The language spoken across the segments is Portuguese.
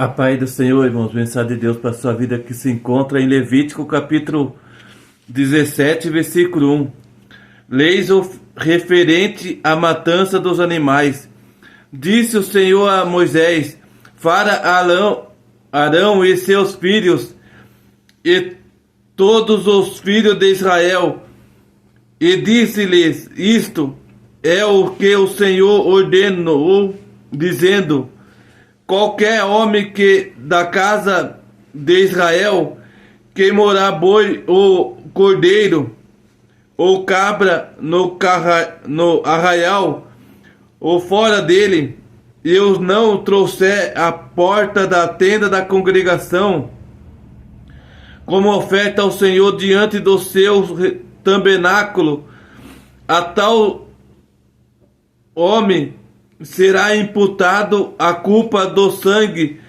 A paz do Senhor, irmãos, mensagem de Deus para a sua vida que se encontra em Levítico capítulo 17, versículo 1. Leis o referente à matança dos animais. Disse o Senhor a Moisés: fara Arão e seus filhos e todos os filhos de Israel, e disse-lhes: isto é o que o Senhor ordenou, dizendo: qualquer homem que da casa de Israel que morar boi ou cordeiro ou cabra no arraial ou fora dele, e os não trouxer à porta da tenda da congregação como oferta ao Senhor diante do seu tabernáculo, a tal homem será imputado a culpa do sangue,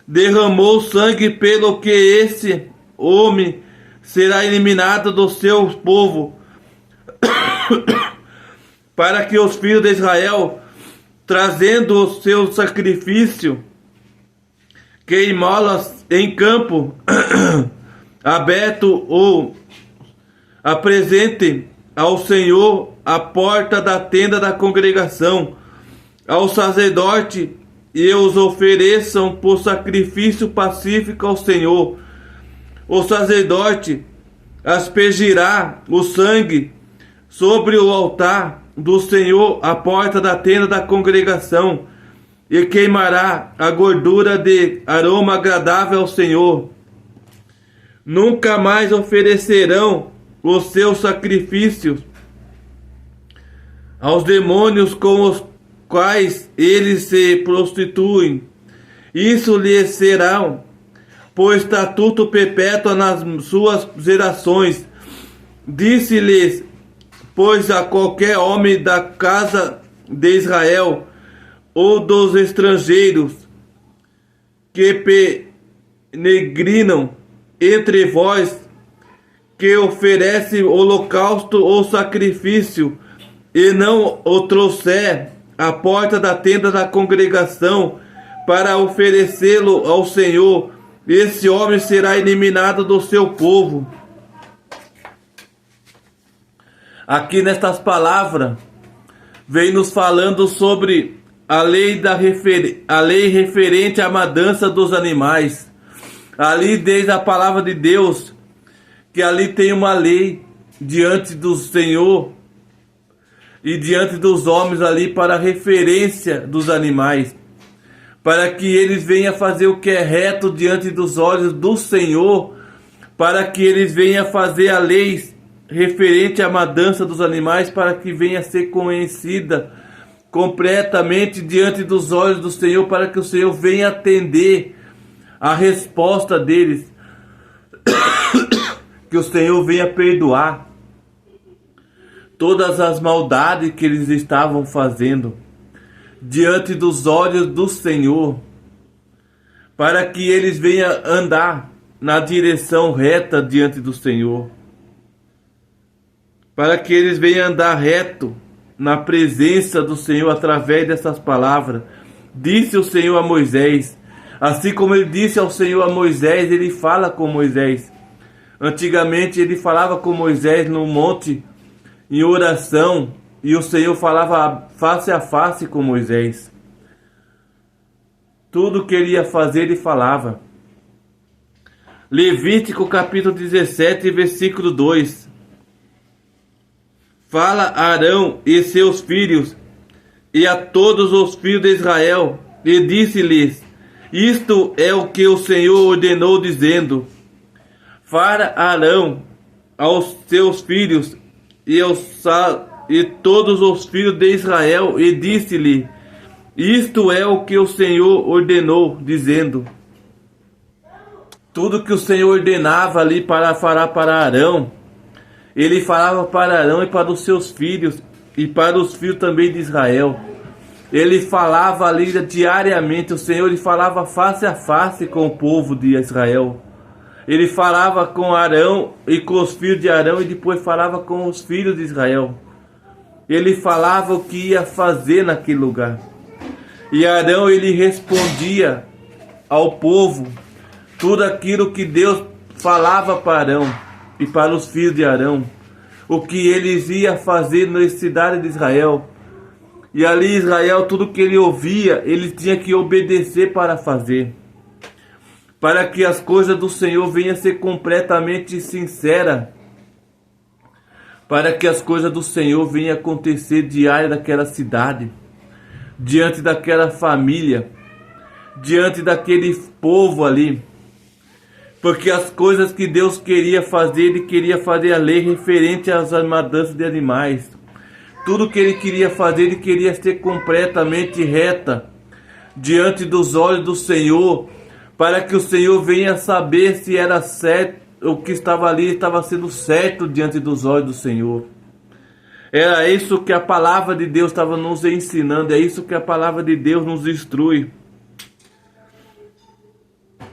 derramou sangue, pelo que esse homem será eliminado do seu povo, para que os filhos de Israel, trazendo o seu sacrifício, queimá-las em campo aberto, ou apresentem ao Senhor à porta da tenda da congregação, ao sacerdote, e os ofereçam por sacrifício pacífico ao Senhor. O sacerdote aspergirá o sangue sobre o altar do Senhor à porta da tenda da congregação, e queimará a gordura de aroma agradável ao Senhor. Nunca mais oferecerão os seus sacrifícios aos demônios com os quais eles se prostituem. Isso lhes será por estatuto perpétuo nas suas gerações. Disse-lhes, pois, a qualquer homem da casa de Israel ou dos estrangeiros que peregrinam entre vós, que oferece holocausto ou sacrifício, e não o trouxer à porta da tenda da congregação para oferecê-lo ao Senhor, esse homem será eliminado do seu povo. Aqui nestas palavras vem nos falando sobre a lei referente à matança dos animais. Ali, desde a palavra de Deus, que ali tem uma lei diante do Senhor e diante dos homens ali para a referência dos animais, para que eles venham fazer o que é reto diante dos olhos do Senhor, para que eles venham fazer a lei referente à matança dos animais, para que venha ser conhecida completamente diante dos olhos do Senhor, para que o Senhor venha atender a resposta deles, que o Senhor venha perdoar todas as maldades que eles estavam fazendo diante dos olhos do Senhor, para que eles venham andar na direção reta diante do Senhor, para que eles venham andar reto na presença do Senhor através dessas palavras. Disse o Senhor a Moisés, assim como ele disse ao Senhor a Moisés, ele fala com Moisés. Antigamente ele falava com Moisés no monte em oração, e o Senhor falava face a face com Moisés. Tudo que ele ia fazer, ele falava. Levítico capítulo 17, versículo 2. Fala a Arão e seus filhos, e a todos os filhos de Israel, e disse-lhes: isto é o que o Senhor ordenou, dizendo: fala a Arão aos seus filhos e todos os filhos de Israel, e disse-lhe: isto é o que o Senhor ordenou, dizendo. Tudo que o Senhor ordenava ali para falar para Arão, ele falava para Arão e para os seus filhos, e para os filhos também de Israel. Ele falava ali diariamente, o Senhor ele falava face a face com o povo de Israel. Ele falava com Arão e com os filhos de Arão, e depois falava com os filhos de Israel. Ele falava o que ia fazer naquele lugar. E Arão ele respondia ao povo tudo aquilo que Deus falava para Arão e para os filhos de Arão, o que eles iam fazer na cidade de Israel. E ali Israel, tudo que ele ouvia, ele tinha que obedecer para fazer, para que as coisas do Senhor venham a ser completamente sinceras, para que as coisas do Senhor venham a acontecer diário daquela cidade, diante daquela família, diante daquele povo ali. Porque as coisas que Deus queria fazer, Ele queria fazer a lei referente às matanças de animais. Tudo que Ele queria fazer, Ele queria ser completamente reta diante dos olhos do Senhor, para que o Senhor venha saber se era certo, o que estava ali estava sendo certo diante dos olhos do Senhor. Era isso que a palavra de Deus estava nos ensinando, é isso que a palavra de Deus nos instrui.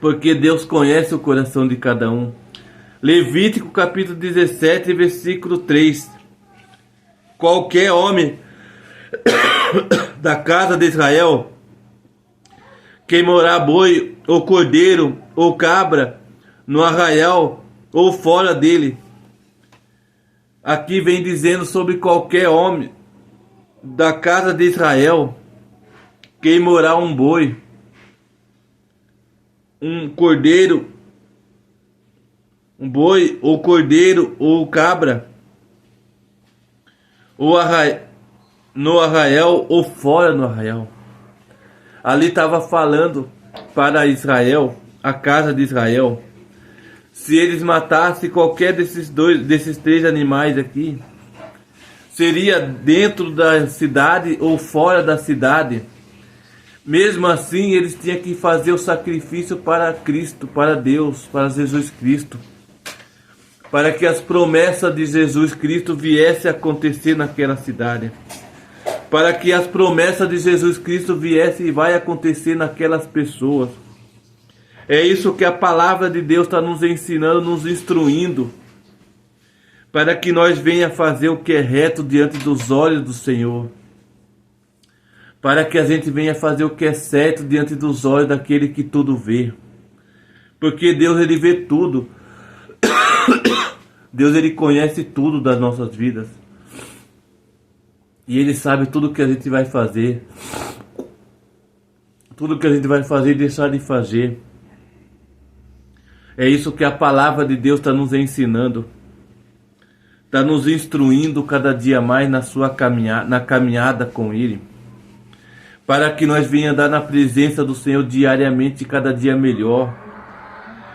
Porque Deus conhece o coração de cada um. Levítico capítulo 17, versículo 3. Qualquer homem da casa de Israel que morar boi, ou cordeiro, ou cabra, no arraial, ou fora dele. Aqui vem dizendo sobre qualquer homem da casa de Israel que morar um boi, um cordeiro, um boi, ou cordeiro, ou cabra, ou no arraial, ou fora no arraial. Ali estava falando para Israel, a casa de Israel, se eles matassem qualquer desses três animais aqui, seria dentro da cidade ou fora da cidade. Mesmo assim, eles tinham que fazer o sacrifício para Cristo, para Deus, para Jesus Cristo, para que as promessas de Jesus Cristo viessem a acontecer naquela cidade, para que as promessas de Jesus Cristo viessem e vai acontecer naquelas pessoas. É isso que a palavra de Deus está nos ensinando, nos instruindo, para que nós venha fazer o que é reto diante dos olhos do Senhor, para que a gente venha fazer o que é certo diante dos olhos daquele que tudo vê, porque Deus, Ele vê tudo. Deus, Ele conhece tudo das nossas vidas, e Ele sabe tudo que a gente vai fazer, tudo que a gente vai fazer e deixar de fazer. É isso que a palavra de Deus está nos ensinando, está nos instruindo cada dia mais na caminhada com Ele, para que nós venhamos andar na presença do Senhor diariamente, cada dia melhor.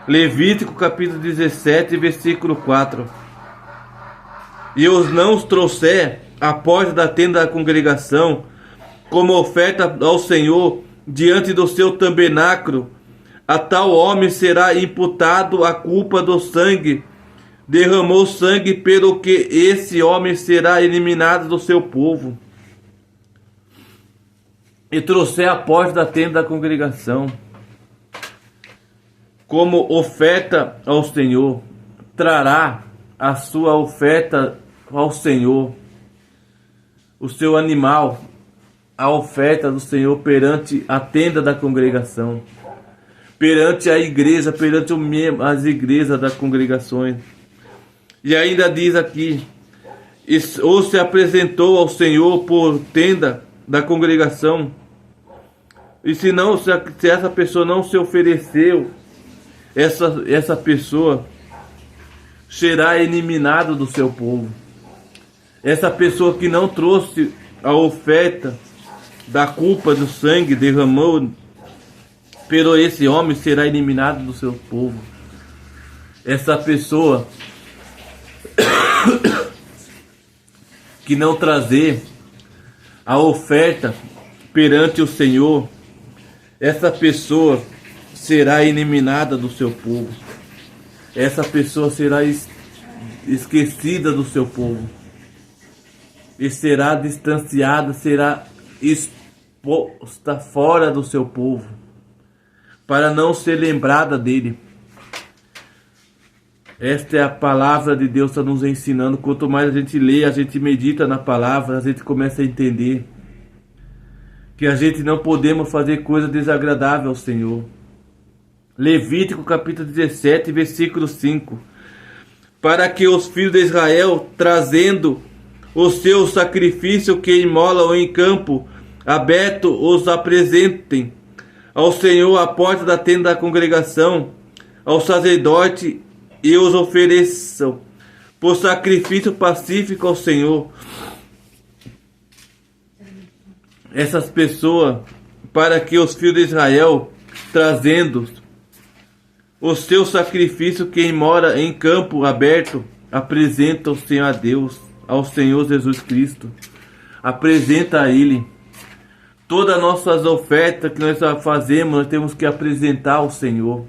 Levítico capítulo 17, versículo 4. E os não os trouxer à porta da tenda da congregação, como oferta ao Senhor, diante do seu tabernáculo, a tal homem será imputado a culpa do sangue. Derramou sangue, pelo que esse homem será eliminado do seu povo. E trouxer a porta da tenda da congregação, como oferta ao Senhor, trará a sua oferta ao Senhor, o seu animal, a oferta do Senhor perante a tenda da congregação, perante a igreja, perante as igrejas das congregações. E ainda diz aqui, ou se apresentou ao Senhor por tenda da congregação, e se essa pessoa não se ofereceu, essa pessoa será eliminada do seu povo. Essa pessoa que não trouxe a oferta da culpa do sangue derramou, pelo esse homem será eliminado do seu povo. Essa pessoa que não trazer a oferta perante o Senhor, essa pessoa será eliminada do seu povo. Essa pessoa será esquecida do seu povo. E será distanciada, será exposta fora do seu povo, para não ser lembrada dele. Esta é a palavra de Deus, está nos ensinando. Quanto mais a gente lê, a gente medita na palavra, a gente começa a entender que a gente não podemos fazer coisa desagradável ao Senhor, Levítico capítulo 17, versículo 5. Para que os filhos de Israel, trazendo o seu sacrifício que imolam em campo aberto, os apresentem ao Senhor à porta da tenda da congregação, ao sacerdote, e os ofereçam por sacrifício pacífico ao Senhor. Essas pessoas, para que os filhos de Israel, trazendo o seu sacrifício que mora em campo aberto, apresenta o Senhor a Deus, ao Senhor Jesus Cristo. Apresenta a Ele. Todas as nossas ofertas que nós fazemos, nós temos que apresentar ao Senhor.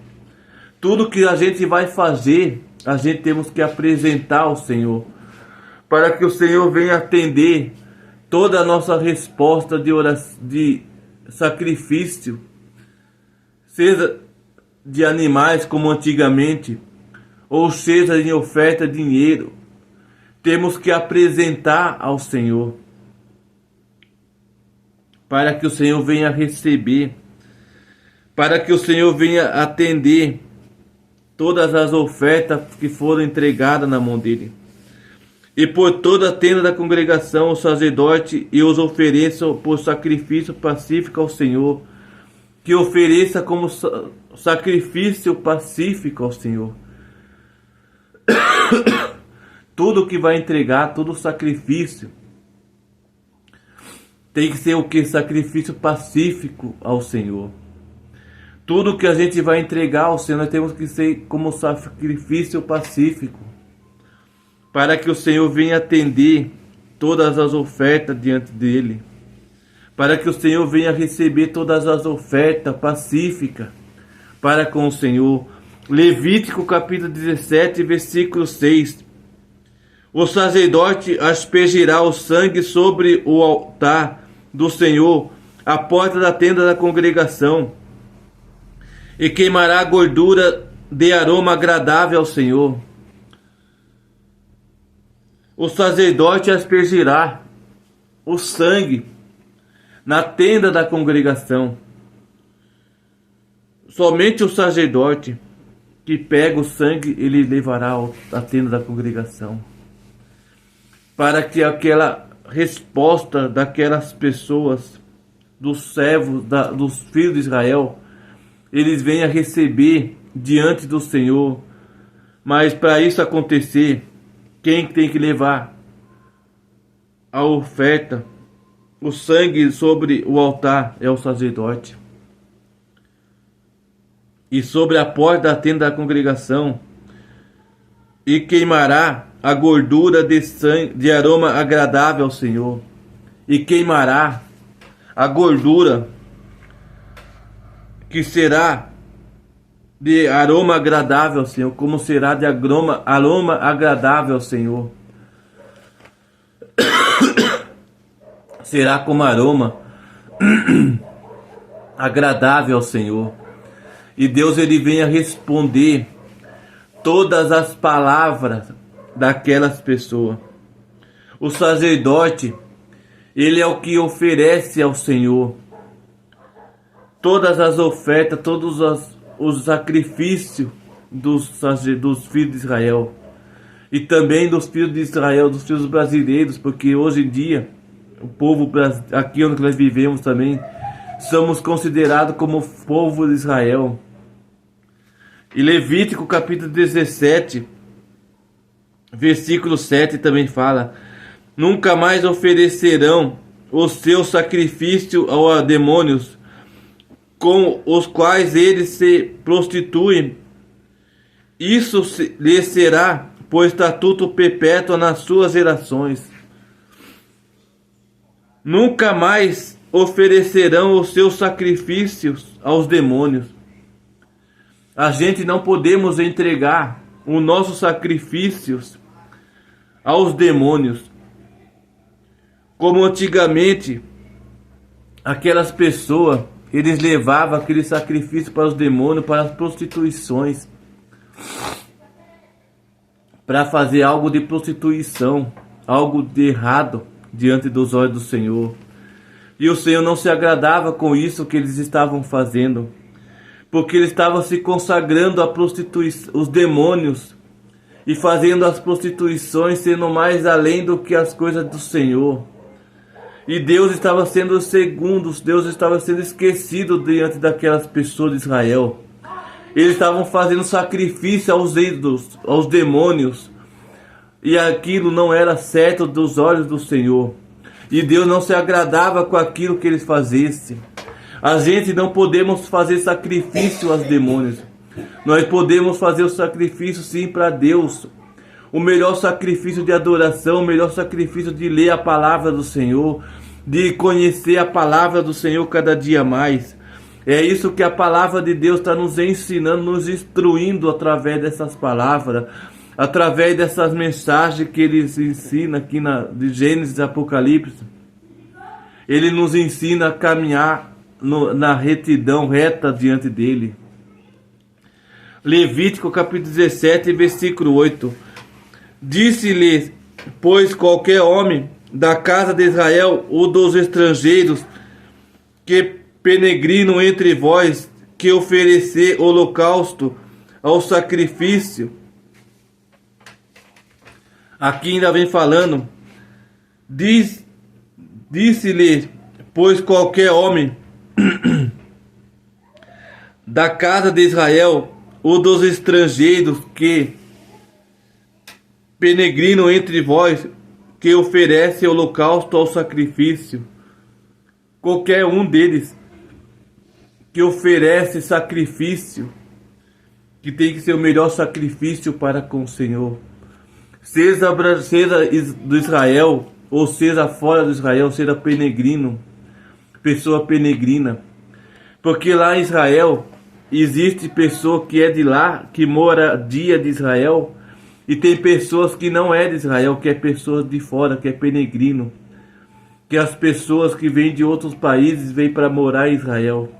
Tudo que a gente vai fazer, a gente temos que apresentar ao Senhor. Para que o Senhor venha atender toda a nossa resposta de oração, de sacrifício, seja de animais como antigamente, ou seja em oferta de dinheiro, temos que apresentar ao Senhor, para que o Senhor venha receber, para que o Senhor venha atender todas as ofertas que foram entregadas na mão dele. E por toda a tenda da congregação, o sacerdote e os ofereçam por sacrifício pacífico ao Senhor, que ofereça como sacrifício pacífico ao Senhor. Tudo que vai entregar, todo sacrifício, tem que ser o que? Sacrifício pacífico ao Senhor. Tudo que a gente vai entregar ao Senhor, nós temos que ser como sacrifício pacífico, para que o Senhor venha atender todas as ofertas diante dele, para que o Senhor venha receber todas as ofertas pacíficas para com o Senhor. Levítico capítulo 17, versículo 6. O sacerdote aspergirá o sangue sobre o altar do Senhor, à porta da tenda da congregação, e queimará a gordura de aroma agradável ao Senhor. O sacerdote aspergirá o sangue na tenda da congregação. Somente o sacerdote que pega o sangue, ele levará à tenda da congregação, para que aquela resposta daquelas pessoas, dos servos, dos filhos de Israel, eles venham receber diante do Senhor. Mas para isso acontecer, quem tem que levar a oferta, o sangue sobre o altar, é o sacerdote. E sobre a porta da tenda da congregação, e queimará a gordura de sangue, de aroma agradável ao Senhor. E queimará a gordura que será de aroma agradável ao Senhor, como será de aroma agradável ao Senhor. Será como aroma agradável ao Senhor. E Deus, ele venha responder todas as palavras daquelas pessoas. O sacerdote, ele é o que oferece ao Senhor todas as ofertas, todos os sacrifícios dos filhos de Israel, e também dos filhos de Israel, dos filhos brasileiros, porque hoje em dia o povo aqui onde nós vivemos também somos considerados como povo de Israel. E Levítico capítulo 17, versículo 7 também fala: nunca mais oferecerão o seu sacrifício aos demônios, com os quais eles se prostituem. Isso lhes será por estatuto perpétuo nas suas gerações. Nunca mais oferecerão os seus sacrifícios aos demônios. A gente não podemos entregar os nossos sacrifícios aos demônios, como antigamente aquelas pessoas, eles levavam aquele sacrifício para os demônios, para as prostituições, para fazer algo de prostituição, algo de errado diante dos olhos do Senhor. E o Senhor não se agradava com isso que eles estavam fazendo. porque eles estavam se consagrando à prostituição, os demônios, e fazendo as prostituições sendo mais além do que as coisas do Senhor. E Deus estava sendo segundo, Deus estava sendo esquecido diante daquelas pessoas de Israel. Eles estavam fazendo sacrifício aos ídolos, aos demônios, e aquilo não era certo dos olhos do Senhor. E Deus não se agradava com aquilo que eles fazessem. A gente não podemos fazer sacrifício aos demônios. Nós podemos fazer o sacrifício sim para Deus. O melhor sacrifício de adoração, o melhor sacrifício de ler a palavra do Senhor, de conhecer a palavra do Senhor cada dia mais. É isso que a palavra de Deus está nos ensinando, nos instruindo através dessas palavras, através dessas mensagens que Ele ensina aqui de Gênesis e Apocalipse. Ele nos ensina a caminhar na retidão reta diante dEle. Levítico capítulo 17, versículo 8. Disse-lhe, pois, qualquer homem da casa de Israel ou dos estrangeiros que penegrinam entre vós, que oferecer holocausto ao sacrifício. Aqui ainda vem falando. Disse-lhe, pois, qualquer homem da casa de Israel ou dos estrangeiros que penegrinam entre vós, que oferece holocausto ao sacrifício. Qualquer um deles que oferece sacrifício, que tem que ser o melhor sacrifício para com o Senhor. Seja do Israel, ou seja fora do Israel, seja peregrino, pessoa peregrina. Porque lá em Israel existe pessoa que é de lá, que mora dia de Israel, e tem pessoas que não é de Israel, que é pessoas de fora, que é peregrino, que as pessoas que vêm de outros países vêm para morar em Israel.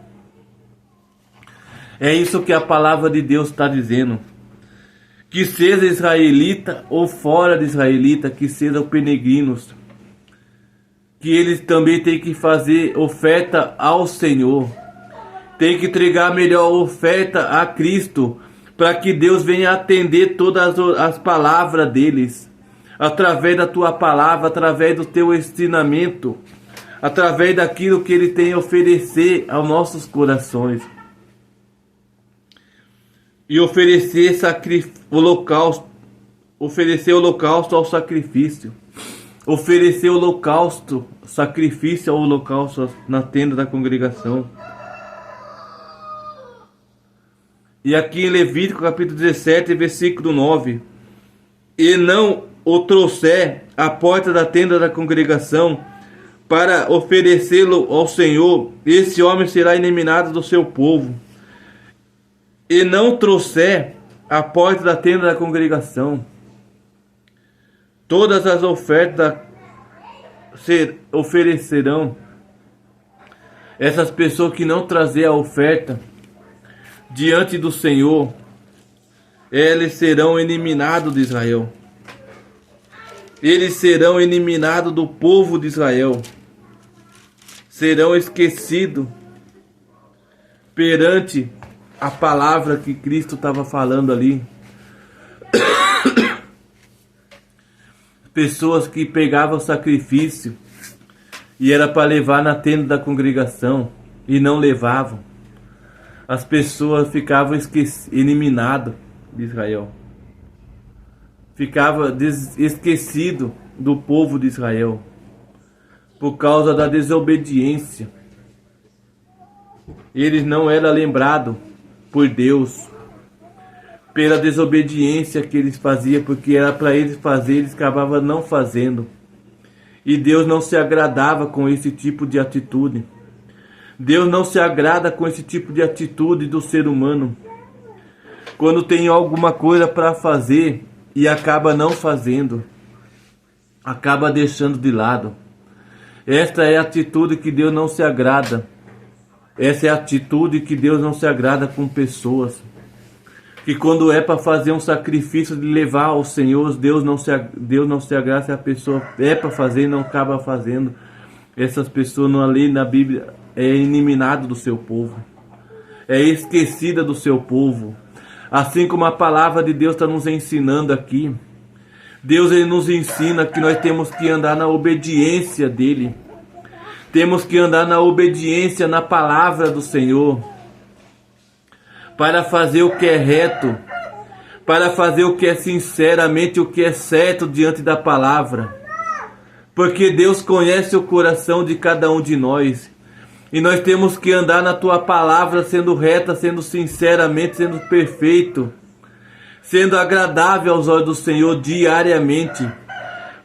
É isso que a palavra de Deus está dizendo. Que seja israelita ou fora de israelita, que sejam peregrinos, que eles também têm que fazer oferta ao Senhor. Tem que entregar a melhor oferta a Cristo, para que Deus venha atender todas as palavras deles, através da tua palavra, através do teu ensinamento, através daquilo que Ele tem a oferecer aos nossos corações. E oferecer holocausto ao sacrifício. Oferecer holocausto, sacrifício ao holocausto na tenda da congregação. E aqui em Levítico capítulo 17, versículo 9. E não o trouxer à porta da tenda da congregação para oferecê-lo ao Senhor, esse homem será eliminado do seu povo. E não trouxer à porta da tenda da congregação, todas as ofertas se oferecerão. Essas pessoas que não trazer a oferta diante do Senhor, eles serão eliminados de Israel. Eles serão eliminados do povo de Israel. Serão esquecidos perante a palavra que Cristo estava falando ali. Pessoas que pegavam sacrifício e era para levar na tenda da congregação e não levavam. As pessoas ficavam eliminadas de Israel. Ficava esquecido do povo de Israel por causa da desobediência. Eles não eram lembrados por Deus pela desobediência que eles faziam, porque era para eles fazer, eles acabavam não fazendo. E Deus não se agradava com esse tipo de atitude. Deus não se agrada com esse tipo de atitude do ser humano. Quando tem alguma coisa para fazer e acaba não fazendo, acaba deixando de lado. Esta é a atitude que Deus não se agrada. Essa é a atitude que Deus não se agrada com pessoas. Que quando é para fazer um sacrifício de levar ao Senhor, Deus não se agrada se a pessoa é para fazer e não acaba fazendo. Essas pessoas, ali na Bíblia, é eliminado do seu povo. é esquecida do seu povo. Assim como a palavra de Deus está nos ensinando aqui. Deus ele nos ensina que nós temos que andar na obediência dele. Temos que andar na obediência na palavra do Senhor. Para fazer o que é reto. Para fazer o que é sinceramente, o que é certo diante da palavra. Porque Deus conhece o coração de cada um de nós. E nós temos que andar na tua palavra sendo reta, sendo sinceramente, sendo perfeito. Sendo agradável aos olhos do Senhor diariamente.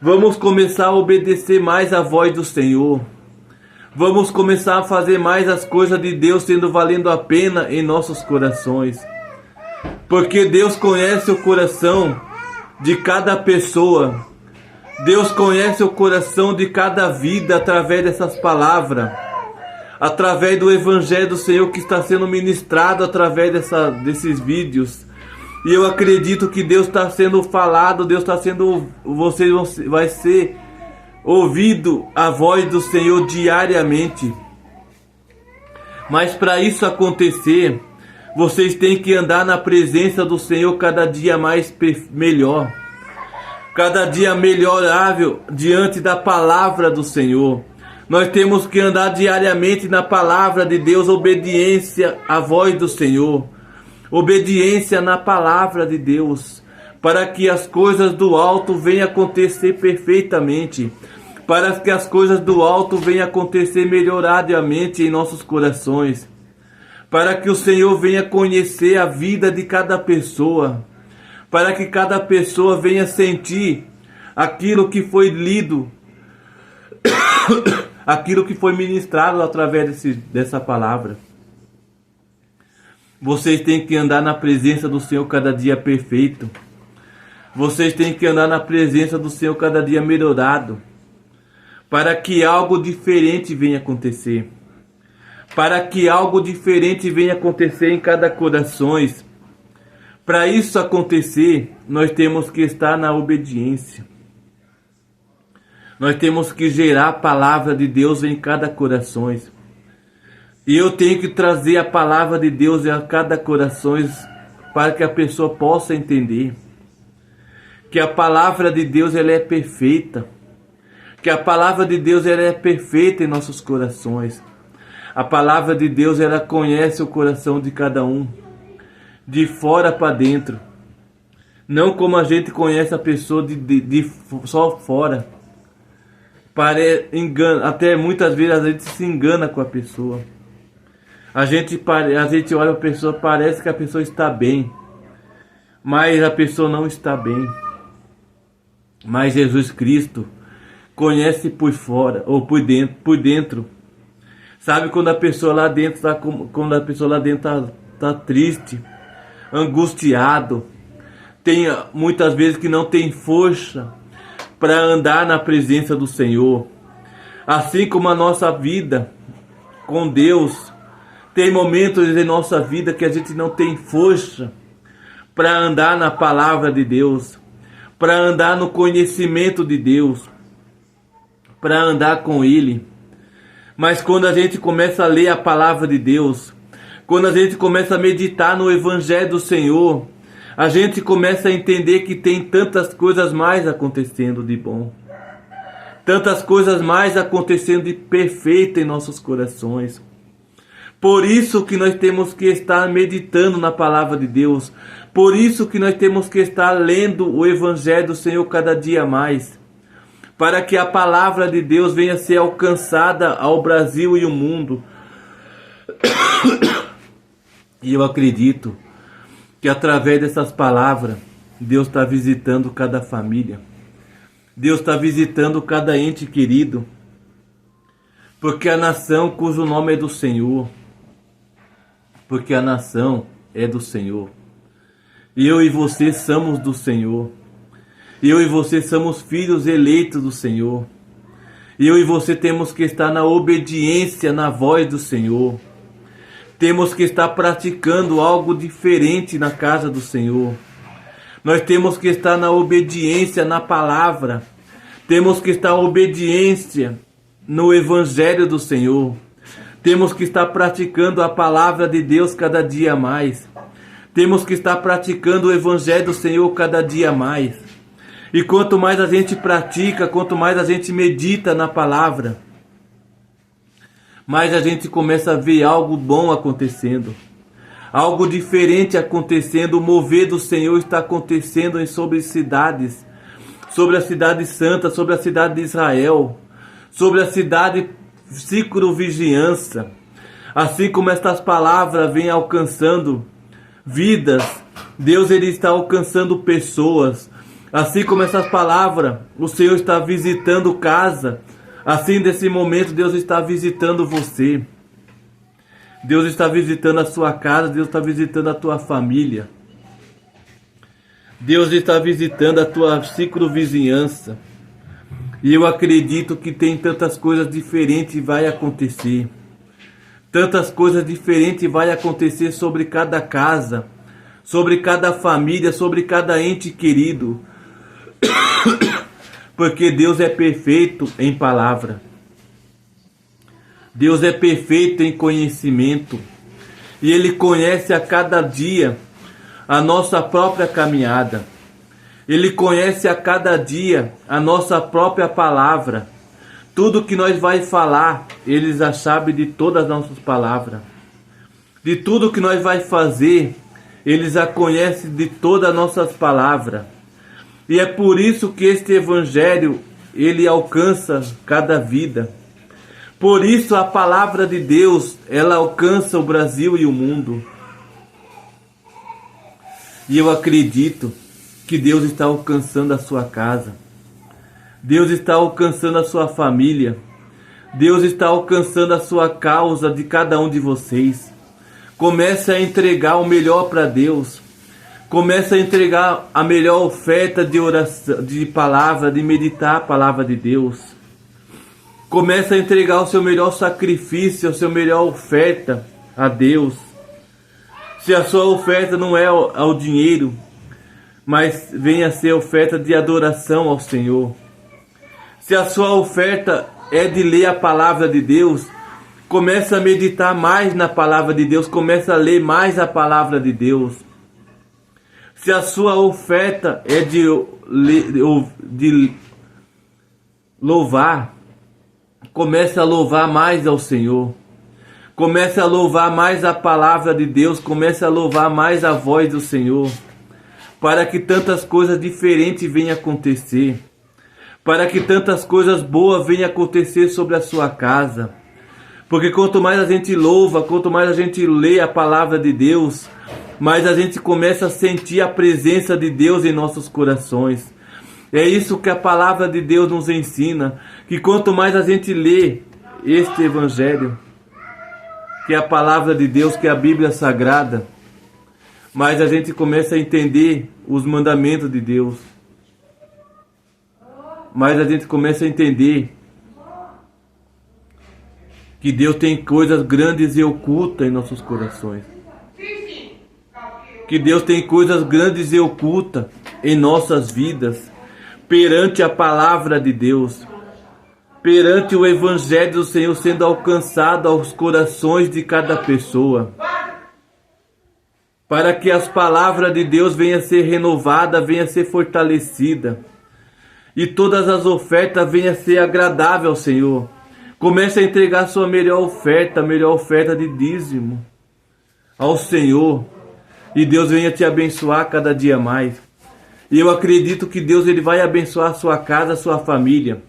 Vamos começar a obedecer mais a voz do Senhor. Vamos começar a fazer mais as coisas de Deus, sendo valendo a pena em nossos corações. Porque Deus conhece o coração de cada pessoa. Deus conhece o coração de cada vida através dessas palavras. Através do Evangelho do Senhor que está sendo ministrado através desses vídeos. E eu acredito que Deus está sendo falado, Deus está sendo... Você vai ser ouvido a voz do Senhor diariamente. Mas para isso acontecer, vocês têm que andar na presença do Senhor cada dia mais melhor. Cada dia melhorável diante da palavra do Senhor. Nós temos que andar diariamente na palavra de Deus, obediência à voz do Senhor. Obediência na palavra de Deus, para que as coisas do alto venham acontecer perfeitamente, para que as coisas do alto venham acontecer melhoradamente em nossos corações, para que o Senhor venha conhecer a vida de cada pessoa, para que cada pessoa venha sentir aquilo que foi lido, aquilo que foi ministrado através dessa palavra. Vocês têm que andar na presença do Senhor cada dia perfeito. Vocês têm que andar na presença do Senhor cada dia melhorado. Para que algo diferente venha acontecer. Para que algo diferente venha acontecer em cada coração. Para isso acontecer, nós temos que estar na obediência. Nós temos que gerar a palavra de Deus em cada coração. E eu tenho que trazer a palavra de Deus a cada coração para que a pessoa possa entender que a palavra de Deus ela é perfeita. Que a palavra de Deus ela é perfeita em nossos corações. A palavra de Deus ela conhece o coração de cada um, de fora para dentro. Não como a gente conhece a pessoa de só fora. Até muitas vezes a gente se engana com a pessoa. A gente olha a pessoa, parece que a pessoa está bem, mas a pessoa não está bem. Mas Jesus Cristo conhece por fora ou por dentro. Sabe quando a pessoa lá dentro está triste, angustiado, tem muitas vezes que não tem força para andar na presença do Senhor. Assim como a nossa vida com Deus, tem momentos em nossa vida que a gente não tem força para andar na palavra de Deus, para andar no conhecimento de Deus, para andar com Ele. Mas quando a gente começa a ler a palavra de Deus, quando a gente começa a meditar no Evangelho do Senhor, a gente começa a entender que tem tantas coisas mais acontecendo de bom. Tantas coisas mais acontecendo de perfeito em nossos corações. Por isso que nós temos que estar meditando na palavra de Deus. Por isso que nós temos que estar lendo o Evangelho do Senhor cada dia mais. Para que a palavra de Deus venha a ser alcançada ao Brasil e ao mundo. E eu acredito que através dessas palavras, Deus está visitando cada família. Deus está visitando cada ente querido. Porque a nação cujo nome é do Senhor. Porque a nação é do Senhor. Eu e você somos do Senhor. Eu e você somos filhos eleitos do Senhor. Eu e você temos que estar na obediência na voz do Senhor. Temos que estar praticando algo diferente na casa do Senhor. Nós temos que estar na obediência na palavra. Temos que estar na obediência no Evangelho do Senhor. Temos que estar praticando a palavra de Deus cada dia mais. Temos que estar praticando o Evangelho do Senhor cada dia mais. E quanto mais a gente pratica, quanto mais a gente medita na palavra, mais a gente começa a ver algo bom acontecendo. Algo diferente acontecendo. O mover do Senhor está acontecendo sobre cidades. Sobre a cidade santa, sobre a cidade de Israel. Sobre a cidade circunvizinhança. Assim como estas palavras vêm alcançando vidas, Deus ele está alcançando pessoas. Assim como essas palavras, o Senhor está visitando casa. Assim, nesse momento, Deus está visitando você. Deus está visitando a sua casa, Deus está visitando a tua família. Deus está visitando a tua circunvizinhança. E eu acredito que tem tantas coisas diferentes vai acontecer. Tantas coisas diferentes vai acontecer sobre cada casa, sobre cada família, sobre cada ente querido. Porque Deus é perfeito em palavra. Deus é perfeito em conhecimento. E Ele conhece a cada dia a nossa própria caminhada. Ele conhece a cada dia a nossa própria palavra. Tudo que nós vai falar, Ele já sabe de todas as nossas palavras. De tudo que nós vai fazer, Ele já conhece de todas as nossas palavras. E é por isso que este Evangelho, ele alcança cada vida. Por isso a palavra de Deus, ela alcança o Brasil e o mundo. E eu acredito que Deus está alcançando a sua casa. Deus está alcançando a sua família. Deus está alcançando a sua causa de cada um de vocês. Comece a entregar o melhor para Deus. Comece a entregar a melhor oferta de oração, de palavra, de meditar a palavra de Deus. Comece a entregar o seu melhor sacrifício, a sua melhor oferta a Deus. Se a sua oferta não é ao dinheiro, mas venha a ser oferta de adoração ao Senhor. Se a sua oferta é de ler a palavra de Deus, comece a meditar mais na palavra de Deus, comece a ler mais a palavra de Deus. Se a sua oferta é de louvar, comece a louvar mais ao Senhor. Comece a louvar mais a palavra de Deus, comece a louvar mais a voz do Senhor. Para que tantas coisas diferentes venham acontecer. Para que tantas coisas boas venham acontecer sobre a sua casa. Porque quanto mais a gente louva, quanto mais a gente lê a palavra de Deus, mais a gente começa a sentir a presença de Deus em nossos corações. É isso que a palavra de Deus nos ensina, que quanto mais a gente lê este Evangelho, que é a palavra de Deus, que é a Bíblia Sagrada, mais a gente começa a entender os mandamentos de Deus. Mais a gente começa a entender que Deus tem coisas grandes e ocultas em nossos corações. Que Deus tem coisas grandes e ocultas em nossas vidas, perante a palavra de Deus, perante o Evangelho do Senhor sendo alcançado aos corações de cada pessoa, para que as palavras de Deus venham a ser renovadas, venham a ser fortalecidas, e todas as ofertas venham a ser agradáveis ao Senhor. Comece a entregar a sua melhor oferta de dízimo ao Senhor. E Deus venha te abençoar cada dia mais. E eu acredito que Deus ele vai abençoar a sua casa, a sua família.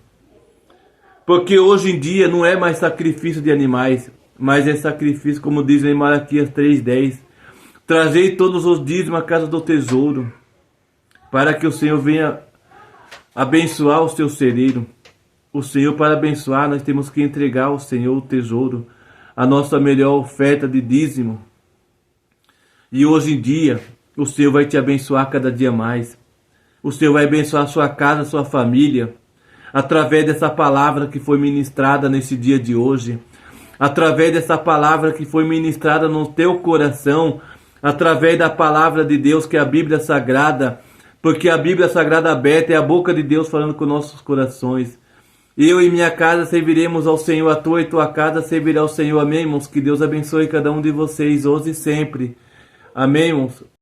Porque hoje em dia não é mais sacrifício de animais, mas é sacrifício, como diz em Malaquias 3:10. Trazei todos os dízimos à casa do tesouro, para que o Senhor venha abençoar o seu celeiro. O Senhor, para abençoar, nós temos que entregar ao Senhor o tesouro, a nossa melhor oferta de dízimo. E hoje em dia, o Senhor vai te abençoar cada dia mais. O Senhor vai abençoar a sua casa, a sua família, através dessa palavra que foi ministrada nesse dia de hoje. Através dessa palavra que foi ministrada no teu coração, através da palavra de Deus, que é a Bíblia Sagrada, porque a Bíblia Sagrada aberta é a boca de Deus falando com nossos corações. Eu e minha casa serviremos ao Senhor, a tua e tua casa servirá ao Senhor. Amém, irmãos? Que Deus abençoe cada um de vocês, hoje e sempre. Amém, irmãos?